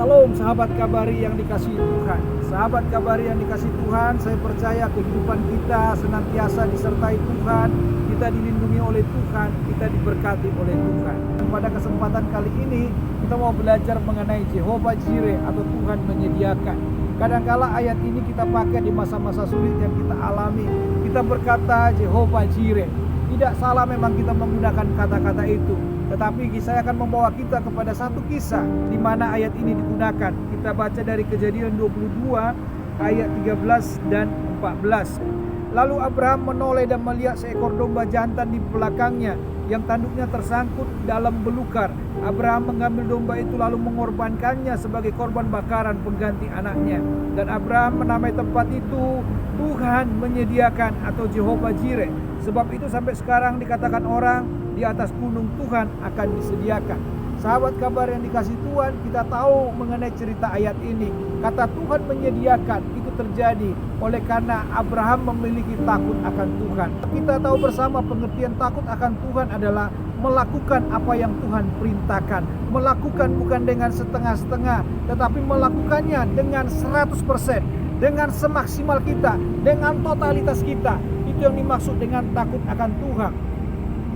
Shalom sahabat kabari yang dikasihi Tuhan. Sahabat kabari yang dikasihi Tuhan, saya percaya kehidupan kita senantiasa disertai Tuhan. Kita dilindungi oleh Tuhan, kita diberkati oleh Tuhan. Dan pada kesempatan kali ini kita mau belajar mengenai Jehovah Jireh atau Tuhan menyediakan. Kadangkala ayat ini kita pakai di masa-masa sulit yang kita alami. Kita berkata Jehovah Jireh. Tidak salah memang kita menggunakan kata-kata itu. Tetapi saya akan membawa kita kepada satu kisah di mana ayat ini digunakan. Kita baca dari Kejadian 22 ayat 13 dan 14. Lalu Abraham menoleh dan melihat seekor domba jantan di belakangnya yang tanduknya tersangkut dalam belukar. Abraham mengambil domba itu lalu mengorbankannya sebagai korban bakaran pengganti anaknya. Dan Abraham menamai tempat itu Tuhan menyediakan atau Jehovah Jireh. Sebab itu sampai sekarang dikatakan orang di atas gunung Tuhan akan disediakan. Sahabat kabar yang dikasih Tuhan, kita tahu mengenai cerita ayat ini. Kata Tuhan menyediakan itu terjadi oleh karena Abraham memiliki takut akan Tuhan. Kita tahu bersama pengertian takut akan Tuhan adalah melakukan apa yang Tuhan perintahkan. Melakukan bukan dengan setengah-setengah, tetapi melakukannya dengan 100%. Dengan semaksimal kita, dengan totalitas kita. Itu yang dimaksud dengan takut akan Tuhan.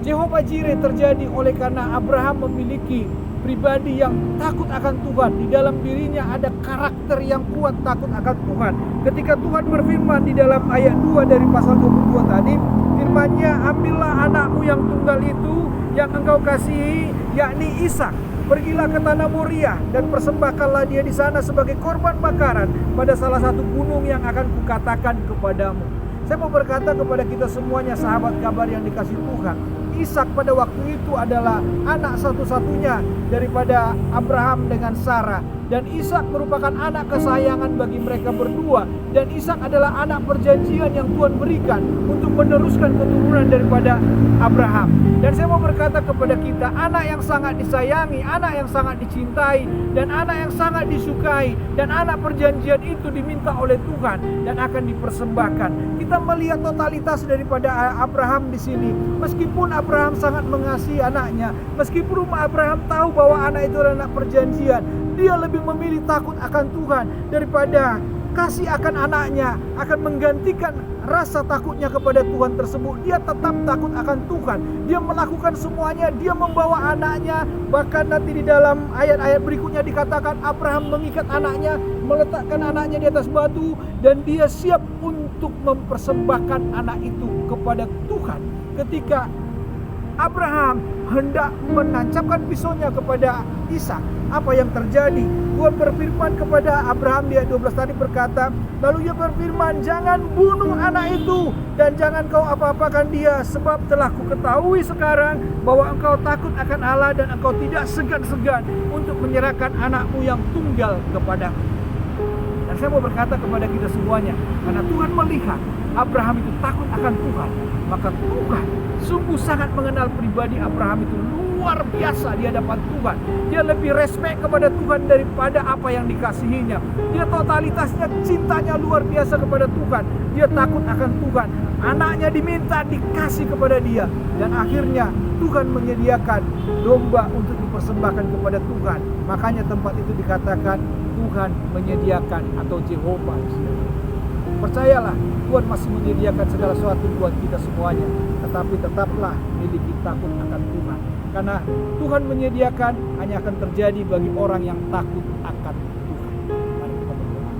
Jehovah Jireh terjadi oleh karena Abraham memiliki pribadi yang takut akan Tuhan. Di dalam dirinya ada karakter yang kuat takut akan Tuhan. Ketika Tuhan berfirman di dalam ayat 2 dari pasal 22 tadi, firman-Nya, ambillah anakmu yang tunggal itu yang engkau kasihi, yakni Ishak. Pergilah ke tanah Moria dan persembahkanlah dia di sana sebagai korban bakaran pada salah satu gunung yang akan kukatakan kepadamu. Saya mau berkata kepada kita semuanya sahabat kabar yang dikasih Tuhan, Ishak pada waktu itu adalah anak satu-satunya daripada Abraham dengan Sarah. Dan Ishak merupakan anak kesayangan bagi mereka berdua. Dan Ishak adalah anak perjanjian yang Tuhan berikan untuk meneruskan keturunan daripada Abraham. Dan saya mau berkata kepada kita, anak yang sangat disayangi, anak yang sangat dicintai, dan anak yang sangat disukai, dan anak perjanjian itu diminta oleh Tuhan dan akan dipersembahkan. Kita melihat totalitas daripada Abraham di sini. Meskipun Abraham sangat mengasihi anaknya, meskipun Abraham tahu bahwa anak itu adalah anak perjanjian, dia lebih memilih takut akan Tuhan daripada kasih akan anaknya, akan menggantikan rasa takutnya kepada Tuhan tersebut. Dia tetap takut akan Tuhan. Dia melakukan semuanya, dia membawa anaknya. Bahkan nanti di dalam ayat-ayat berikutnya dikatakan Abraham mengikat anaknya, meletakkan anaknya di atas batu, dan dia siap untuk mempersembahkan anak itu kepada Tuhan. Ketika Abraham hendak menancapkan pisaunya kepada Ishak, apa yang terjadi? Tuhan berfirman kepada Abraham di ayat 12 tadi berkata, lalu ia berfirman, jangan bunuh anak itu dan jangan kau apa-apakan dia, sebab telah kuketahui sekarang bahwa engkau takut akan Allah dan engkau tidak segan-segan untuk menyerahkan anakmu yang tunggal kepadaku. Dan saya mau berkata kepada kita semuanya, karena Tuhan melihat Abraham itu takut akan Tuhan, maka Tuhan sungguh sangat mengenal pribadi Abraham itu luar biasa di hadapan Tuhan. Dia lebih respek kepada Tuhan daripada apa yang dikasihinya. Dia totalitasnya cintanya luar biasa kepada Tuhan. Dia takut akan Tuhan. Anaknya diminta dikasih kepada dia. Dan akhirnya Tuhan menyediakan domba untuk dipersembahkan kepada Tuhan. Makanya tempat itu dikatakan Tuhan menyediakan atau Jehovah. Percayalah, Tuhan masih menyediakan segala sesuatu buat kita semuanya. Tetapi tetaplah miliki takut akan Tuhan. Karena Tuhan menyediakan hanya akan terjadi bagi orang yang takut akan Tuhan. Mari kita berdoa.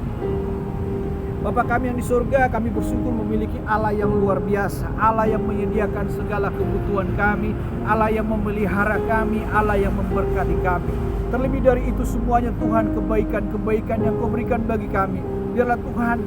Bapa kami yang di surga, kami bersyukur memiliki Allah yang luar biasa. Allah yang menyediakan segala kebutuhan kami. Allah yang memelihara kami. Allah yang memberkati kami. Terlebih dari itu semuanya Tuhan, kebaikan-kebaikan yang Kau berikan bagi kami. Biarlah Tuhan,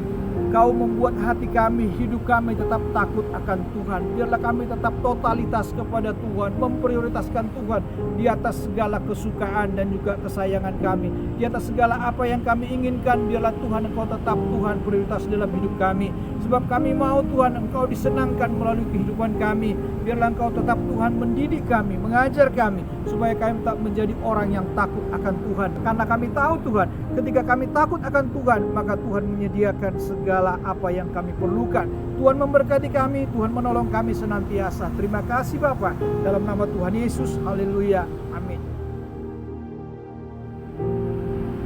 Kau membuat hati kami, hidup kami tetap takut akan Tuhan. Biarlah kami tetap totalitas kepada Tuhan, memprioritaskan Tuhan di atas segala kesukaan dan juga kesayangan kami. Di atas segala apa yang kami inginkan, biarlah Tuhan Engkau tetap Tuhan prioritas dalam hidup kami. Sebab kami mau Tuhan Engkau disenangkan melalui kehidupan kami. Biarlah Engkau tetap Tuhan mendidik kami, mengajar kami, supaya kami tetap menjadi orang yang takut akan Tuhan. Karena kami tahu Tuhan, ketika kami takut akan Tuhan, maka Tuhan menyediakan segala apa yang kami perlukan. Tuhan memberkati kami, Tuhan menolong kami senantiasa. Terima kasih Bapa, dalam nama Tuhan Yesus, haleluya, amin.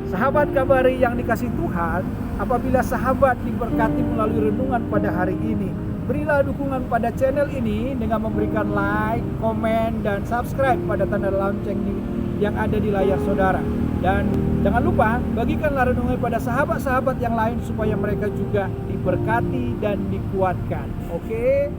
Sahabat Kabari yang dikasih Tuhan, apabila sahabat diberkati melalui renungan pada hari ini, berilah dukungan pada channel ini dengan memberikan like, komen, dan subscribe pada tanda lonceng yang ada di layar saudara. Dan jangan lupa bagikanlah renungan pada sahabat-sahabat yang lain supaya mereka juga diberkati dan dikuatkan. Oke?